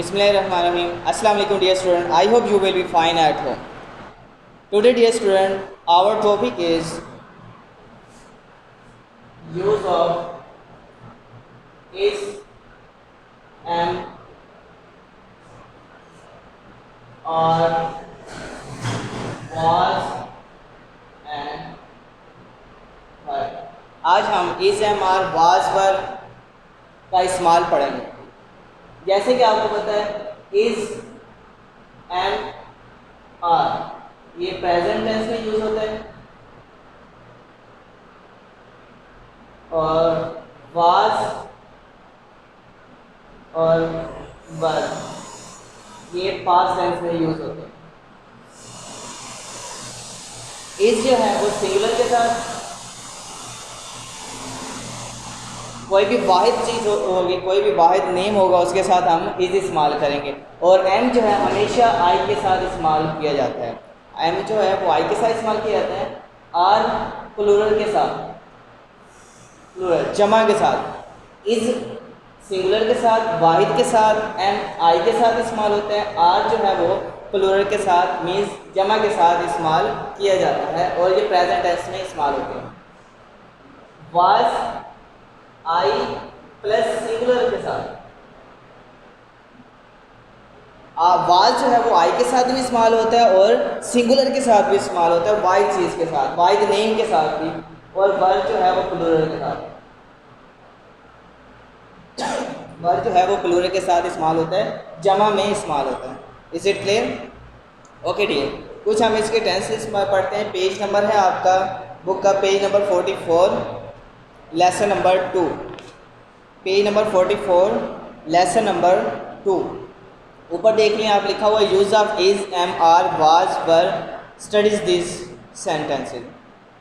Bismillahirrahmanirrahim. Assalamu alaikum dear student. I hope you will be fine at home. Today dear student, our topic is use of is, am, or, was and were. आज हम is, am, or, was, were का इस्तेमाल पढ़ेंगे। जैसे कि आपको पता है इज, एम, आर ये प्रेजेंट टेंस में यूज होता है और वाज और वर ये पास्ट टेंस में यूज होते हैं। इज जो है वो सिंगुलर के साथ कोई भी वाहिद चीज़ होगी, कोई भी वाहिद नेम होगा उसके साथ हम इज इस्तेमाल करेंगे। और एम जो है हमेशा आई के साथ इस्तेमाल किया जाता है। एम जो है वो आई के साथ इस्तेमाल किया जाता है। आर प्लूरल के साथ, प्लूरल जमा के साथ। इज सिंगुलर के साथ, वाहिद के साथ, एम आई के साथ इस्तेमाल होता है। आर जो है वो प्लूरल के साथ मीन्स जमा के साथ इस्तेमाल किया जाता है और ये प्रेजेंट टेंस में इस्तेमाल होते हैं। वाज आई प्लस सिंगुलर के साथ, वाज जो है वो आई के साथ भी इस्तेमाल होता है और सिंगुलर के साथ भी इस्तेमाल होता है, वाहिद चीज़ के साथ, वाहिद नेम के साथ भी। और वर जो है वो प्लूरल के साथ, वर जो है वो प्लूरल के साथ इस्तेमाल होता है, जमा में इस्तेमाल होता है। Is it clear? Okay dear, कुछ हम इसके टेंसेस पढ़ते हैं। पेज नंबर है आपका बुक का page number 44, lesson number 2, page number 44, lesson number 2। ऊपर देख लें आप, लिखा हुआ use of is, am, are, was, were, studies this sentences.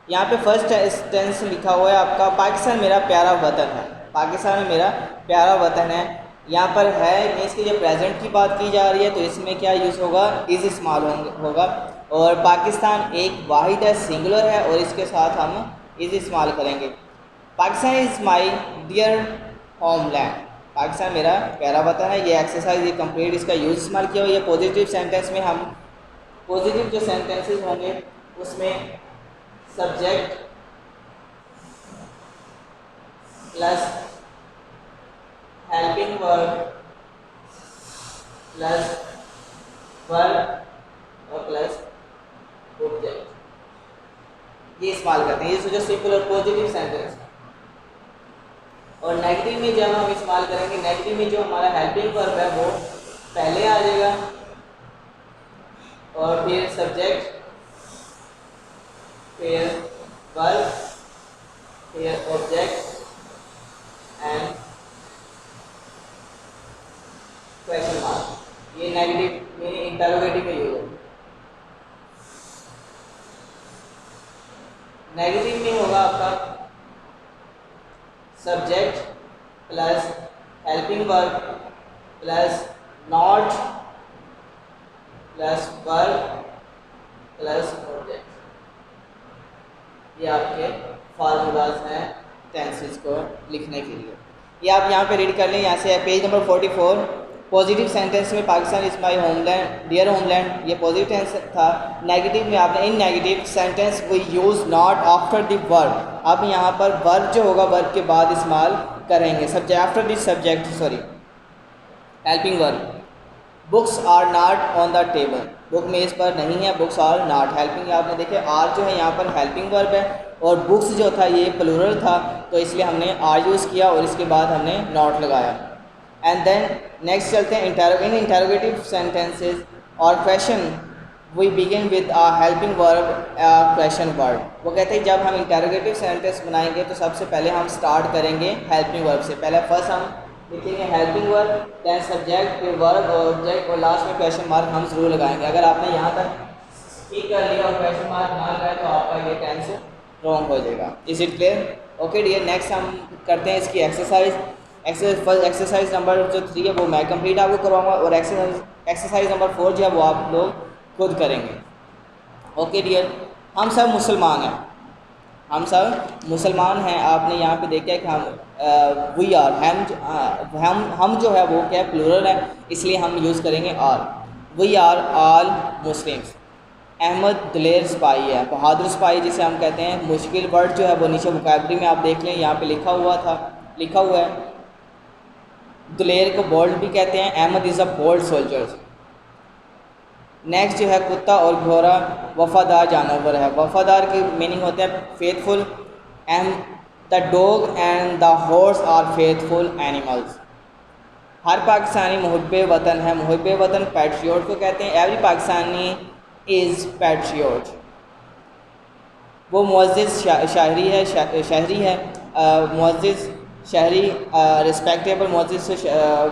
यहाँ पे फर्स्ट टेंस लिखा हुआ है आपका पाकिस्तान मेरा प्यारा वतन है। पाकिस्तान में मेरा प्यारा वतन है। यहाँ पर है मीन्स कि जब प्रेजेंट की बात की जा रही है तो इसमें क्या यूज़ होगा, इज इस्तेमाल होगा। और पाकिस्तान एक वाहिद है, सिंगुलर है और इसके साथ हम इज इस्तेमाल करेंगे। Pakistan is my dear homeland. Pakistan मेरा प्यारा वतन है। ये एक्सरसाइज ये कंप्लीट इसका यूज़ इस्तेमाल किया हुआ। ये पॉजिटिव सेंटेंस में हम पॉजिटिव जो सेंटेंसेस होंगे उसमें subject plus helping verb plus verb और प्लस ऑब्जेक्ट ये इस्तेमाल करते हैं। ये सोचो सिंपल और पॉजिटिव सेंटेंस। और नेगेटिव में जब हम इस्तेमाल करेंगे, नेगेटिव में जो हमारा हेल्पिंग वर्ब है वो पहले आ जाएगा और फिर सब्जेक्ट, फिर वर्ब, फिर ऑब्जेक्ट एंड क्वेश्चन मार्क। ये नेगेटिव में इंटरोगेटिव में यूज होगा। नेगेटिव में होगा आपका subject plus helping verb plus not plus verb plus object. ये आपके फार्मूलाज हैं टेंसेस को लिखने के लिए। ये आप यहाँ पे रीड कर लें। यहाँ से पेज नंबर 44, पॉजिटिव सेंटेंस में Pakistan is my homeland, dear homeland, ये पॉजिटिव टेंस था। नेगेटिव में आपने in negative sentence we use not after the verb. अब यहाँ पर वर्ब जो होगा वर्ब के बाद इस्तेमाल करेंगे। Subject after this subject sorry helping verb. Books are not on the table, book मेज़ पर नहीं है, बुक्स आर नॉट। हेल्पिंग आपने देखे आर जो है यहाँ पर हेल्पिंग वर्ब है और बुक्स जो था ये प्लूरल था तो इसलिए हमने आर यूज़ किया और इसके बाद हमने नॉट लगाया। एंड देन नेक्स्ट चलते हैं इन इंटरोगेटिव सेंटेंसेस और question we begin with a helping verb question word. वो कहते हैं जब हम इंटरोगेटिव सेंटेंस बनाएंगे तो सबसे पहले हम स्टार्ट करेंगे हेल्पिंग वर्ब से। पहले फर्स्ट हम लिखेंगे हेल्पिंग वर्ब, देन सब्जेक्ट, फिर वर्ब और ऑब्जेक्ट और लास्ट में क्वेश्चन मार्क हम ज़रूर लगाएंगे। अगर आपने यहाँ तक ठीक कर लिया और क्वेश्चन मार्क ना लगाए तो आपका ये टेंस रॉन्ग हो जाएगा। Is it clear? Okay dear, next हम करते हैं इसकी एक्सरसाइज। एक्सरसाइज नंबर जो 3 है वो मैं कंप्लीट आपको करवाऊंगा और एक्सरसाइज नंबर 4 जो है वो आप लोग खुद करेंगे। ओके डियर, हम सब मुसलमान हैं, हम सब मुसलमान हैं। आपने यहाँ पे देखा है कि हम वी आर, हम जो है वो क्या प्लूरल है, इसलिए हम यूज़ करेंगे all. We are all Muslims. Ahmad दलेर सिपाही है, बहादुर सिपाही जिसे हम कहते हैं। मुश्किल वर्ड जो है वो नीचे वोकैबुलरी में आप देख लें, यहाँ पे लिखा हुआ है। दलेर को बोल्ड भी कहते हैं। Ahmed is a bold soldier. Next जो है कुत्ता और घोड़ा वफादार जानवर है। वफादार की मीनिंग होते हैं faithful. And the dog and the horse are faithful animals. हर पाकिस्तानी मुहब्बे वतन है। मुहब्बे वतन पैट्रियोट को कहते हैं। Every Pakistani is patriot. वो मुअज़्ज़िज़ शहरी है। मुअज़्ज़िज़ शहरी रिस्पेक्टेबल, मुअज़्ज़िज़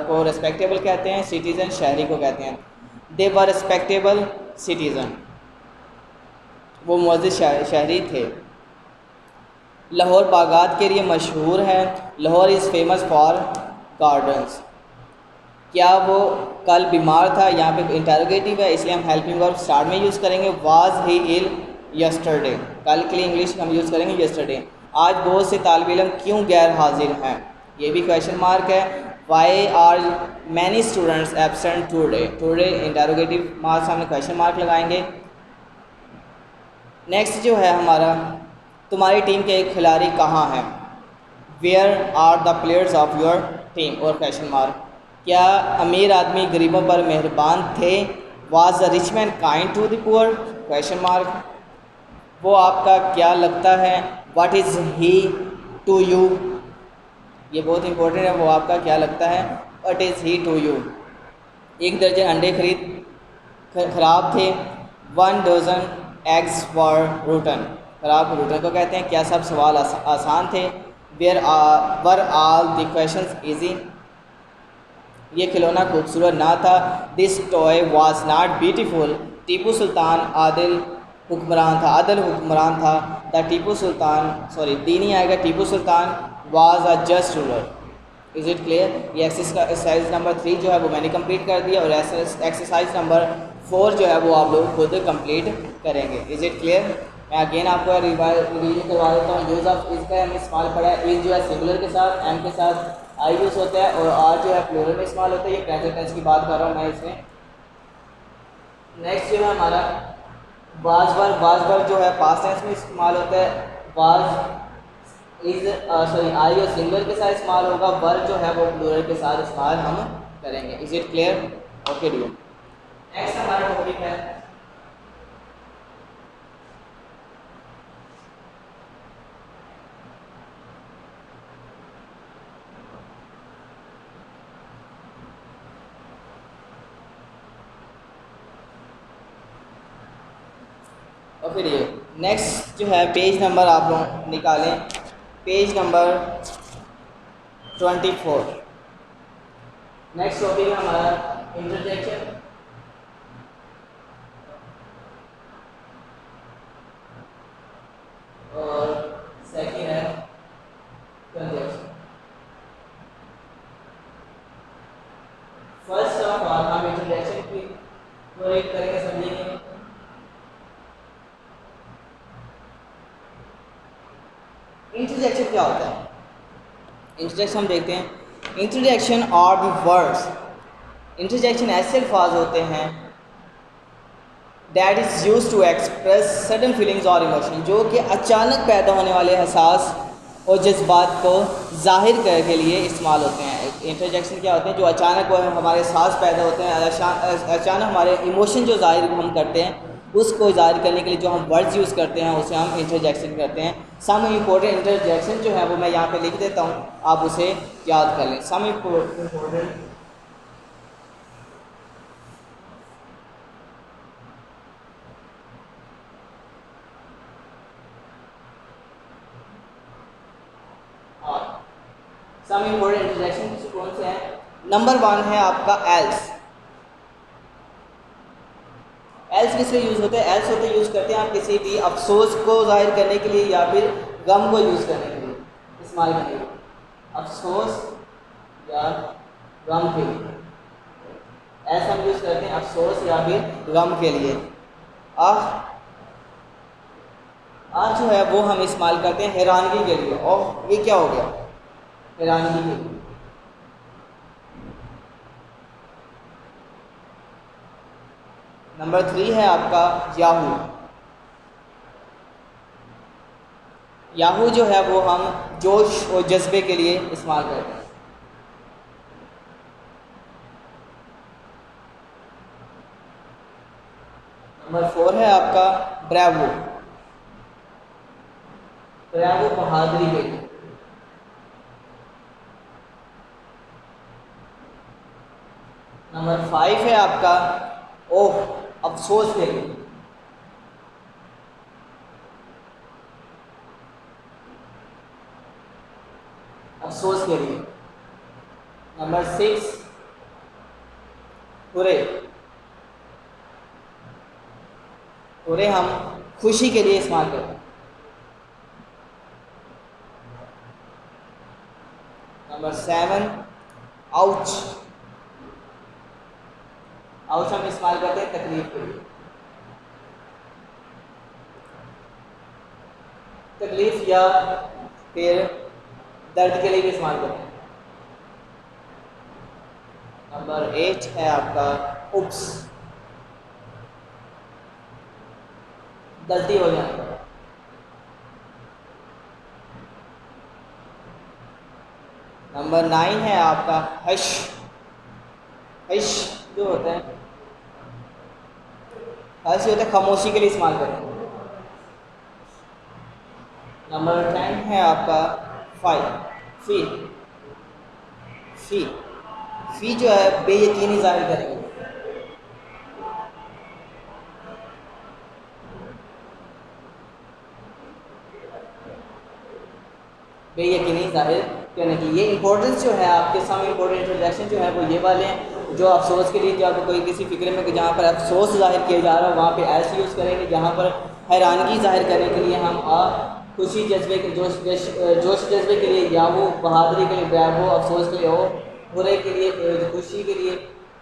को रिस्पेक्टेबल कहते हैं। सिटीज़न शहरी को कहते हैं। दे वर रिस्पेक्टेबल सिटीज़न, वो मुअज़्ज़िज़ शहरी थे। लाहौर बागात के लिए मशहूर है। Lahore is famous for gardens. क्या वो कल बीमार था, यहाँ पे इंटरोगेटिव है इसलिए हम हेल्पिंग वर्ब स्टार्ट में यूज़ करेंगे। वाज ही इल यस्टरडे, कल के लिए इंग्लिश हम यूज़ करेंगे यस्टरडे। आज बहुत से तालिब इल्म क्यों गैर हाजिर हैं, ये भी क्वेश्चन मार्क है। Why are many students absent today, today interrogative mark सामने क्वेश्चन मार्क लगाएंगे। नेक्स्ट जो है हमारा, तुम्हारी टीम के एक खिलाड़ी कहाँ हैं। Where are the players of your team और क्वेश्चन मार्क। क्या अमीर आदमी गरीबों पर मेहरबान थे। Was the rich man kind to the poor, question mark. वो आपका क्या लगता है। What is he to you, ये बहुत इंपॉर्टेंट है। वो आपका क्या लगता है, what is he to you. एक दर्जन अंडे खराब थे। 1 डज़न एग्स वर रूटन, खराब रूटन को कहते हैं। क्या सब सवाल आसान थे। Were all the questions easy, ये खिलौना खूबसूरत ना था। This toy was not beautiful. Tipu Sultan आदिल हुक्मरान था। The Tipu Sultan, sorry the नहीं आएगा, Tipu Sultan was a just ruler. Is it clear. ये एक्सरसाइज नंबर 3 जो है वो मैंने कंप्लीट कर दिया और एक्सरसाइज नंबर 4 जो है वो आप लोग खुद कंप्लीट करेंगे। Is it clear. मैं अगेन आपको रिवीजन करवा देता हूँ। यूज़ ऑफ इज़ का हमने इस्तेमाल पढ़ा है। इज़ जो है सिंगुलर के साथ, एम के साथ आई यूज़ होता है और आर जो है प्लूरल में इस्तेमाल होता है। ये प्रेजेंट टेंस की बात कर रहा हूँ मैं इसमें। नेक्स्ट जो है हमारा वाज वर्ब जो है पास्ट टेंस में इस्तेमाल होता है। वाज इज आई और सिंगुलर के साथ इस्तेमाल होगा। वर्ब जो है वो प्लूरल के साथ इस्तेमाल हम करेंगे। Is it clear. Okay dear. Next हमारा टॉपिक है ओके डियर। नेक्स्ट जो है पेज नंबर आप लोग निकालें, पेज नंबर 24। नेक्स्ट टॉपिक है हमारा इंटरजेक्शन। और सेकंड है कंजक्शन। फर्स्ट ऑफ ऑल हम इंटरजेक्शन की को रीड करेंगे, समझेंगे। इंटरजेक्शन क्या होता है। इंटरजेक्शन हम देखते हैं। Interjection are the words, interjection ऐसे अल्फाज होते हैं that is use to express sudden feelings और इमोशन, जो कि अचानक पैदा होने वाले एहसास और जज्बात को जाहिर करने के लिए इस्तेमाल होते हैं। इंटरजेक्शन क्या होते हैं, जो अचानक वो हमारे एहसास पैदा होते हैं, अचानक हमारे इमोशन जो जाहिर हम करते हैं उसको जाहिर करने के लिए जो हम वर्ड्स यूज़ करते हैं उसे हम इंटरजेक्शन करते हैं। सम इम्पोर्टेंट इंटरजेक्शन जो है वो मैं यहाँ पे लिख देता हूँ, आप उसे याद कर लें। Some important some important interjection कौन से हैं। नंबर 1 है आपका एल्स। एल्स किस लिए यूज़ होते हैं। एल्स होते यूज़ करते हैं आप किसी भी अफसोस को जाहिर करने के लिए या फिर गम को यूज़ करने के लिए, इस्तेमाल करने के लिए, अफसोस या गम के लिए। ऐसा हम यूज़ करते हैं अफसोस या फिर गम के लिए। आज जो है वो हम इस्तेमाल करते हैं हैरानगी के लिए। और ये क्या हो गया, हैरानगी के लिए। नंबर 3 है आपका याहू। याहू जो है वो हम जोश और जज्बे के लिए इस्तेमाल करते हैं। नंबर 4 है आपका ब्रेवो। ब्रेवो बहादुरी के लिए। नंबर 5 है आपका ओह, अफसोस के लिए। अफसोस के लिए। नंबर 6 हुरे। हुरे हम खुशी के लिए इस्तेमाल करते हैं। Number 7 ouch. आउच हम इस्तेमाल करते हैं तकलीफ के लिए। तकलीफ या फिर दर्द के लिए भी इस्तेमाल करते हैं। नंबर 8 है आपका उप्स, गलती हो जाने पर। नंबर 9 है आपका हश। हश जो होता है, हश होता है खामोशी के लिए इस्तेमाल करते हैं। नंबर 10 है आपका फी। फी फी जो है बेयकीनी जाहिर करेंगे। बेयकीनी जाहिर करने की। ये इंपॉर्टेंस जो है आपके सामने, इंपॉर्टेंट इंट्रोडक्शन जो है वो ये वाले हैं। जो अफसोस के लिए, जब कोई किसी फिक्र में जहाँ पर अफसोस जाहिर किया जा रहा है वहाँ पे एस यूज़ करेंगे। जहाँ पर हैरानगी जाहिर करने के लिए हम खुशी जज्बे के जोश जज्बे के लिए या वो बहादुरी के लिए वो, अफसोस के लिए हो, बुरे के लिए खुशी के लिए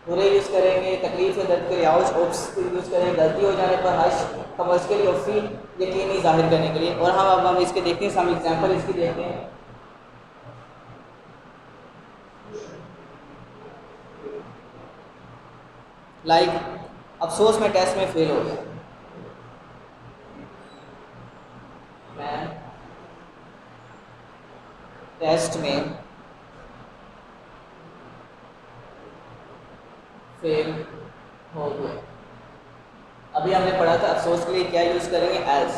बुरे यूज़ करेंगे, तकलीफ या दर्द के लिए आउच, ओप्स यूज़ करेंगे, गलती हो जाने पर हश, कमर्स के लिए और फी यकीनी जाहिर करने के लिए। और हम इसके देखते हैं, हम एग्जाम्पल इसकी देखते हैं। अफसोस में टेस्ट में फेल हो गया, मैं टेस्ट में फेल हो गया। अभी हमने पढ़ा था अफसोस के लिए क्या यूज़ करेंगे, एल्स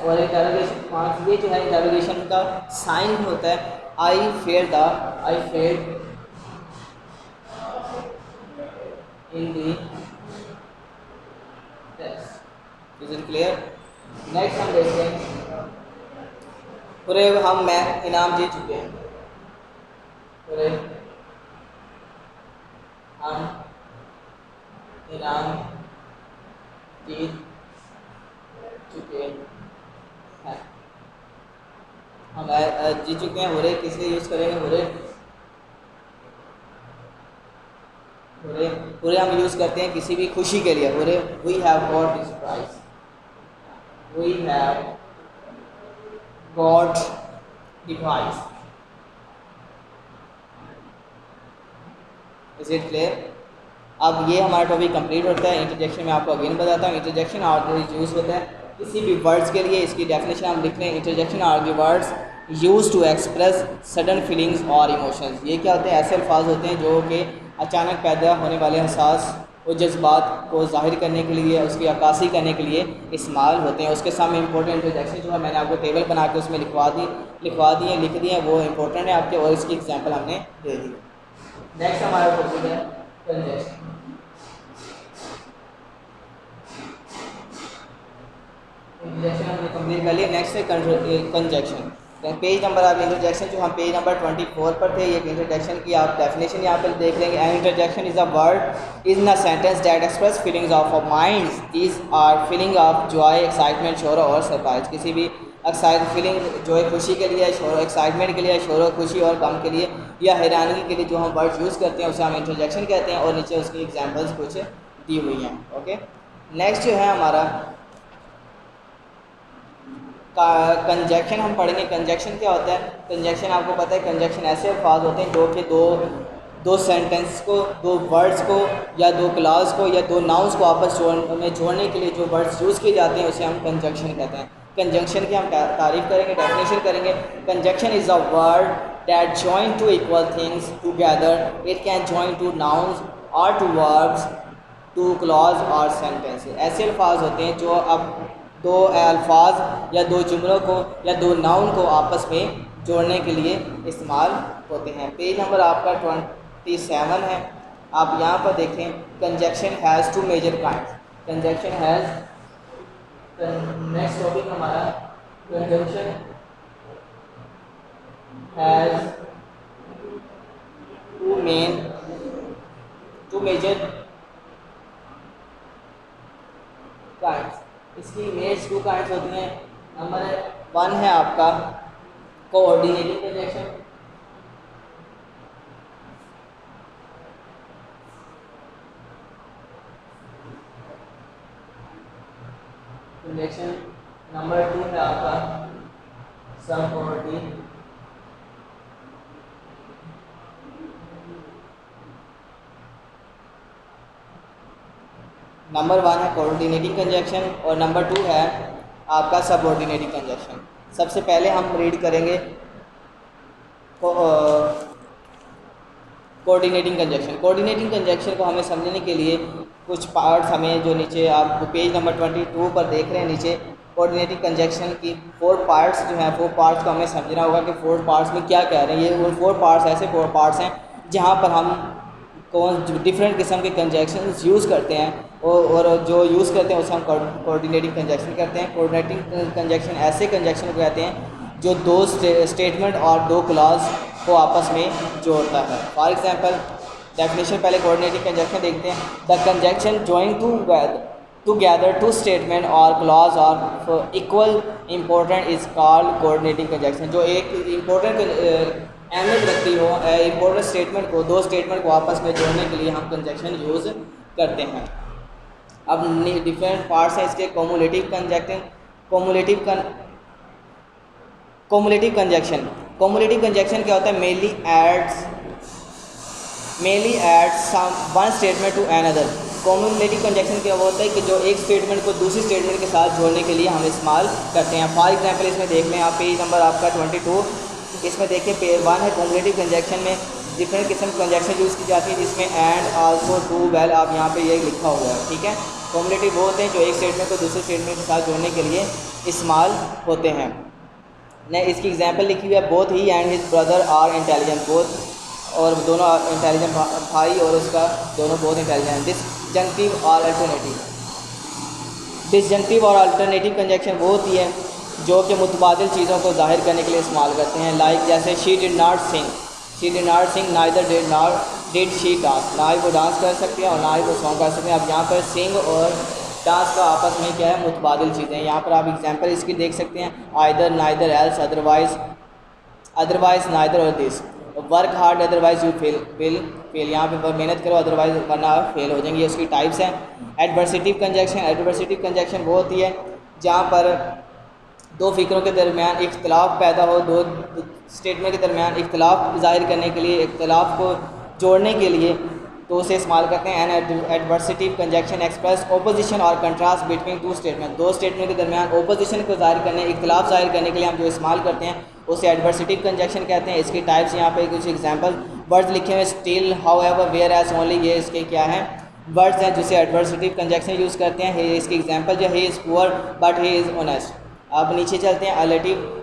और इंटरोगेशन मार्क्स। ये जो है इंटरोगेशन का साइन होता है। I failed in the test. Is it clear? Next हम देखते हैं, पूरे मैं इनाम जीत चुके हैं। पूरे हम इनाम जीत चुके हैं। हम जीत चुके हैं। हुरे किस लिए यूज़ करेंगे? हुरे हम यूज़ करते हैं किसी भी खुशी के लिए। Hurray we have got this prize, we have got the prize. Is it clear? अब ये हमारा टॉपिक कंप्लीट होता है। इंटरजेक्शन में आपको अगेन बताता हूँ। इंटरजेक्शन आर्ग्यूमेंट यूज़ होता है किसी भी वर्ड्स के लिए। इसकी डेफिनेशन हम लिख लें। Interjection arguments use to express sudden feelings और इमोशंस। ये क्या होते हैं? ऐसे अल्फाज होते हैं जो कि अचानक पैदा होने वाले एहसास और जज्बात को जाहिर करने के लिए, उसकी अक्कासी करने के लिए इस्तेमाल होते हैं। उसके सामने इंपॉर्टेंट इंटरजेक्शन जो है मैंने आपको टेबल बना के उसमें लिख दिए, वो इंपॉर्टेंट है आपके, और इसकी एग्जाम्पल हमने दे दी। नेक्स्ट हमारा टॉपिक है कंजक्शन। इंटरजेक्शन हमने कंप्लीट कर लिया। नेक्स्ट है कंजक्शन। पेज नंबर, आप इंटरजेक्शन जो हम पेज नंबर 24 पर थे, ये इंटरजेक्शन की आप डेफिनेशन यहाँ पर देख लेंगे। An interjection is a word is in a sentence that express feelings of minds. These are feeling of joy, excitement, sorrow और सरप्राइज। किसी भी फीलिंग जो है खुशी के लिए, शोर एक्साइटमेंट के लिए, शोर खुशी और गम के लिए, या हैरानगी के लिए जो हम वर्ड यूज़ करते हैं उसे हम इंटरजेक्शन कहते हैं। और नीचे उसकी एग्जांपल्स कुछ दी हुई हैं। ओके, नेक्स्ट जो है हमारा कंजक्शन हम पढ़ेंगे। कंजक्शन क्या होता है? कंजक्शन आपको पता है, कंजक्शन ऐसे अल्फाज होते हैं जो कि दो सेंटेंस को, दो वर्ड्स को या दो क्लास को या दो नाउन्स को आपस में जोड़ने के लिए जो वर्ड्स यूज़ किए जाते हैं उसे हम कंजक्शन कहते हैं। कंजक्शन की हम तारीफ करेंगे, डेफिनेशन करेंगे। Conjunction is a word that join two equal things together. It can join two nouns और टू वर्ब्स, टू क्लॉज और सेंटेंसेस। ऐसे अल्फाज होते हैं जो अब दो अल्फाज या दो जुमलों को या दो नाउन को आपस में जोड़ने के लिए इस्तेमाल होते हैं। पेज नंबर आपका 27 है। आप यहाँ पर देखें, conjunction has two major kinds. Conjunction has, next topic हमारा conjunction has two major kinds. इसकी इमेज 2 काइंड्स होती हैं। नंबर 1 है आपका कोऑर्डिनेटिंग कंजक्शन। कंजक्शन नंबर 2 है आपका सबऑर्डिनेट। नंबर 1 है कोऑर्डिनेटिंग कंजक्शन और नंबर 2 है आपका सबऑर्डिनेटिंग कंजक्शन। सबसे पहले हम रीड करेंगे कोऑर्डिनेटिंग कंजक्शन। कोऑर्डिनेटिंग कंजक्शन को हमें समझने के लिए कुछ पार्ट्स हमें, जो नीचे आप पेज नंबर 22 पर देख रहे हैं, नीचे कोऑर्डिनेटिंग कंजक्शन की 4 पार्ट्स जो हैं, 4 पार्ट्स को हमें समझना होगा कि 4 पार्ट्स में क्या कह रहे हैं। ये वो 4 पार्ट्स ऐसे 4 पार्ट्स हैं जहाँ पर हम डिफरेंट किस्म के कंजक्शन यूज़ करते हैं और जो यूज़ करते हैं उसे हम कोऑर्डिनेटिंग कंजक्शन कहते हैं। कोऑर्डिनेटिंग कंजक्शन ऐसे कंजक्शन को कहते हैं जो दो स्टेटमेंट और दो क्लॉज को आपस में जोड़ता है। फॉर एग्जांपल, डेफिनेशन पहले कोऑर्डिनेटिंग कंजक्शन देखते हैं। The conjunction joining together two statement और क्लॉज और equal important is called coordinating conjunction. जो एक इम्पोर्टेंट अहमियत रखती हो, इम्पोर्टेंट स्टेटमेंट को, दो स्टेटमेंट को आपस में जोड़ने के लिए हम कंजक्शन यूज़ करते हैं। अब डिफरेंट पार्ट्स हैं इसके। Cumulative conjunction, cumulative conjunction. Cumulative conjunction क्या होता है? Mainly adds one statement to another. Cumulative conjunction क्या होता है कि जो एक स्टेटमेंट को दूसरी स्टेटमेंट के साथ जोड़ने के लिए हम इस्तेमाल करते हैं। फॉर एग्जांपल इसमें देख लें आप, पेज नंबर आपका 22, इसमें देखिए पेज 1 है। कोमुलेटिव कंजक्शन में डिफरेंट किस्म की कंजक्शन यूज़ की जाती है जिसमें एंड, आल्सो, टू, वेल, आप यहाँ पे ये लिखा हुआ है, ठीक है। कोमुलेटिव वो होते हैं जो एक स्टेटमेंट को दूसरे स्टेटमेंट के साथ जोड़ने के लिए इस्तेमाल होते हैं। ने इसकी एग्जांपल लिखी हुई है, both he and his brother are intelligent. Both और दोनों इंटेलिजेंट, भाई और उसका दोनों बहुत इंटेलिजेंट। डिसजंक्टिव और अल्टरनेटिव। डिसजंक्टिव और अल्टरनेटिव कंजक्शन वो होती है जो कि मुतबादिल चीज़ों को जाहिर करने के लिए इस्तेमाल करते हैं। लाइक जैसे she did not sing, neither did she dance. ना ही वो डांस कर सकते हैं और ना ही वो सॉन्ग कर सकते हैं। अब यहाँ पर सिंग और डांस का आपस में क्या है? मुतबादिल चीज़ें। यहाँ पर आप एग्जांपल इसकी देख सकते हैं, either, neither, else, otherwise, neither और this. Work hard otherwise you will fail. यहाँ पे मेहनत करो अदरवाइज वरना आप फेल हो जाएंगे। ये उसकी टाइप्स हैं। एडवर्सिटिव कंजक्शन वो होती है जहाँ पर दो फ़िक्रों के दरमियान इख्तलाफ पैदा हो, दो स्टेटमेंट के दरमियान इख्तलाफ ज़ाहिर करने के लिए, इख्तलाफ को जोड़ने के लिए तो उसे इस्तेमाल करते हैं। एन एडवर्सिटिव कंजक्शन एक्सप्रेस ओपोजिशन और कंट्रास्ट बिटवीन टू स्टेटमेंट। दो स्टेटमेंट के दरमियान ओपोजिशन को ज़ाहिर करने, इख्तलाफ ज़ाहिर करने के लिए हम जो इस्तेमाल करते हैं उसे एडवर्सिटिव कंजक्शन कहते हैं। इसकी टाइप्स यहाँ पे कुछ एग्जांपल वर्ड्स लिखे हुए, still, however, whereas, only, ये इसके क्या हैं? वर्ड्स हैं जिसे एडवर्सिटिव कंजक्शन यूज़ करते हैं। इसकी एग्जांपल जो, he is poor but he is honest. अब नीचे चलते हैं। अलेटिव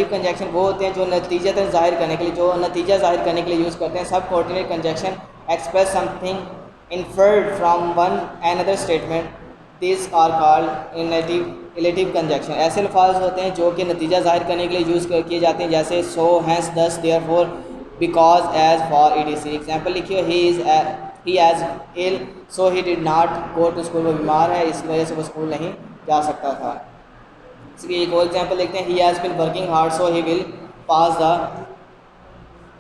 कंजक्शन वो होते हैं जो नतीजतन ज़ाहिर करने के लिए, जो नतीजा ज़ाहिर करने के लिए यूज़ करते हैं। सब coordinate conjunction express something inferred from one another statement, this are called illative conjunction. ऐसे अल्फाज होते हैं जो कि नतीजा ज़ाहिर करने के लिए यूज़ किए जाते हैं, जैसे so, hence, thus, therefore, because, as, for, etc। Example लिखिए, he is ill so he did not go to school. वो बीमार है इस वजह से वो स्कूल नहीं जा सकता था। इसलिए एक और एग्जाम्पल देखते हैं, he has been working hard so he will pass the.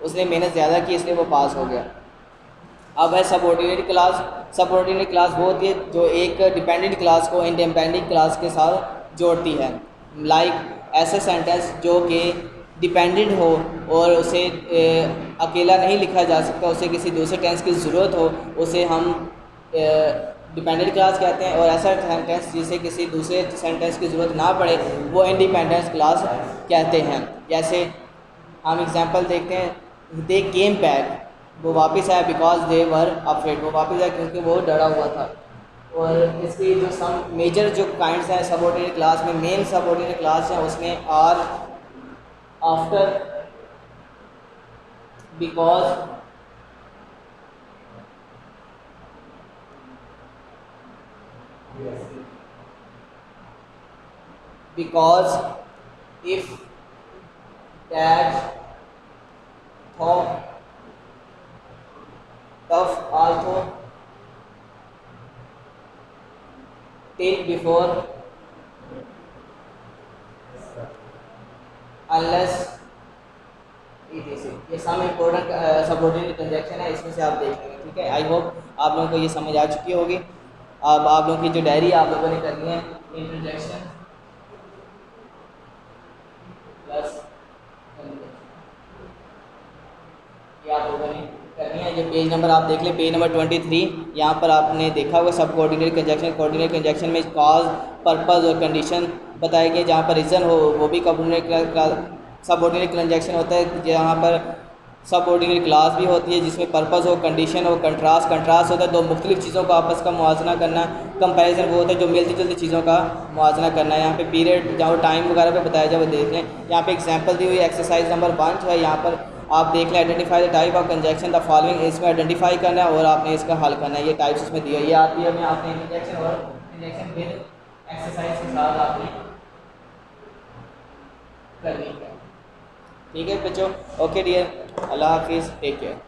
उसने मेहनत ज़्यादा की इसलिए वो पास हो गया। अब है सबऑर्डिनेट क्लास। सबऑर्डिनेट क्लास वो होती है जो एक डिपेंडेंट क्लास को इंडिपेंडेंट क्लास के साथ जोड़ती है। लाइक ऐसा सेंटेंस जो कि डिपेंडेंट हो और उसे अकेला नहीं लिखा जा सकता, उसे किसी दूसरे टेंस की ज़रूरत हो, उसे हम डिपेंडेंट क्लास कहते हैं। और ऐसा सेंटेंस जिसे किसी दूसरे सेंटेंस की ज़रूरत ना पड़े वो इंडिपेंडेंस क्लास कहते हैं। जैसे हम एग्जांपल देखते हैं, दे केम बैक, वो वापस आया बिकॉज दे वर अफ्रेड, वो वापस आया क्योंकि वो डरा हुआ था। और इसकी जो सम मेजर जो काइंड्स हैं सबऑर्डिनेट क्लास में, मेन सबऑर्डिनेट क्लास हैं उसमें or, after, because, because, if, that, though, tough, also, till, before, unless, ये सब इम्पोर्टेंट सबऑर्डिनेट कंजक्शन है, इसमें से आप देख लेंगे। ठीक है, आई होप आप लोगों को ये समझ आ चुकी होगी। अब आप लोगों की जो डायरी आप लोगों ने करनी है, इंटरजेक्शन प्लस ये आप लोगों ने करनी है। जो पेज नंबर आप देख लें, पेज नंबर 23, यहाँ पर आपने देखा होगा सब कोऑर्डिनेट कंजक्शन। कोऑर्डिनेट कंजक्शन में कॉज, पर्पस और कंडीशन बताए गए। जहाँ पर रीज़न हो वो भी कोऑर्डिनेट सबऑर्डिनेट कंजक्शन होता है। जहाँ पर सबऑर्डिनेट क्लास भी होती है जिसमें पर्पस हो, कंडीशन हो, कंट्रास्ट होता है, दो मुख्तलिफ चीज़ों का आपस का मुआवजना करना। कंपैरिजन वो होता है जो मिलती जुलती चीज़ों का मुआवजना करना है। यहाँ पे पीरियड जहाँ टाइम वगैरह पे बताया जाए वो देख लें। यहाँ पे एग्जांपल दी हुई एक्सरसाइज नंबर 1 जो है, यहाँ पर आप देख लें, identify the type of conjunction the following, इसमें आइडेंटिफाई करना है और आपने इसका हल करना है। ये टाइप्स इसमें दिए, ये आती है, आपने इंजेक्शन और इंजेक्शन विद एक्सरसाइज के साथ आपने करनी है। ठीक है बच्चों, ओके डियर, अल्लाह हाफिज़, टेक केयर।